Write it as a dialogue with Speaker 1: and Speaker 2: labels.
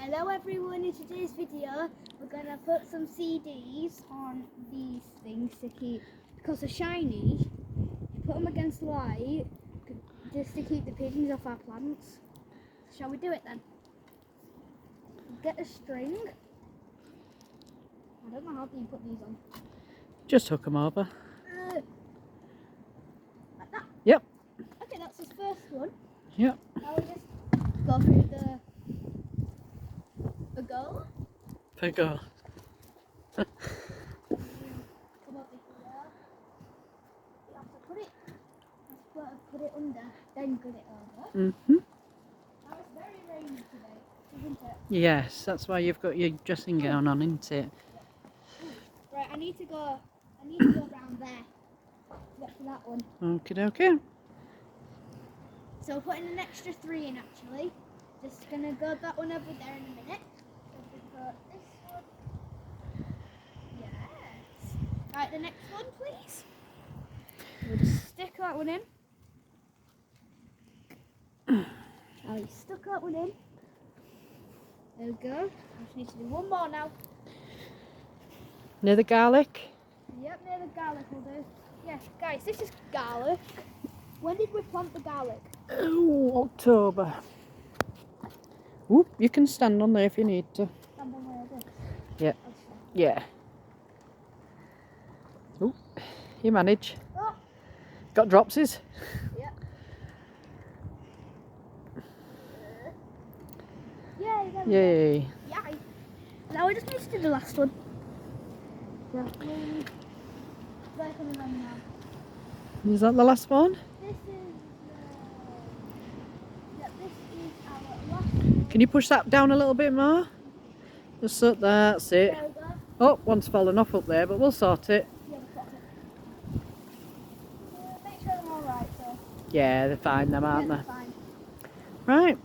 Speaker 1: Hello everyone, in today's video we're going to put some CDs on these things to keep, because they're shiny, put them against the light just to keep the pigeons off our plants. Shall we do it then? Get a string. I don't know how do you put these on.
Speaker 2: Just hook them over.
Speaker 1: Like that?
Speaker 2: Yep.
Speaker 1: Okay, that's the first one.
Speaker 2: Yep.
Speaker 1: Now we just go through the goal.
Speaker 2: Pick up.
Speaker 1: Come over here. You have to put it under, then put it over.
Speaker 2: Mm-hmm.
Speaker 1: Now it's very rainy today, isn't it?
Speaker 2: Yes, that's why you've got your dressing gown on, isn't it?
Speaker 1: Right, I need to go around there. Get to that one.
Speaker 2: Okie dokie.
Speaker 1: So we're putting an extra 3 in actually. Just gonna go that one over there in a minute. So we put this one. Yes. Right, the next one please. We'll just stick that one in. Oh, you stuck that one in. There we go. I just need to do one more now.
Speaker 2: Near the garlic.
Speaker 1: Yep, near the garlic will do. Yeah, guys, this is garlic. When did we plant the garlic?
Speaker 2: Oh, October. Oop, you can stand on there if you need to.
Speaker 1: Stand on where I did.
Speaker 2: Yeah. Yeah. Oop, you manage.
Speaker 1: Oh,
Speaker 2: Got dropsies?
Speaker 1: yep. Yay, there we go.
Speaker 2: Yay.
Speaker 1: Yay. Now we just need to do the last one. Yeah. Where can we run now?
Speaker 2: Is that the last one?
Speaker 1: This is our last one.
Speaker 2: Can you push that down a little bit more? Just so that's it.
Speaker 1: There we go.
Speaker 2: Oh, one's fallen off up there, but we'll sort it.
Speaker 1: Yeah, we've got it. Make sure they're all right, so.
Speaker 2: Yeah, they're fine, them, aren't
Speaker 1: Yeah,
Speaker 2: they?
Speaker 1: they're fine.
Speaker 2: Right.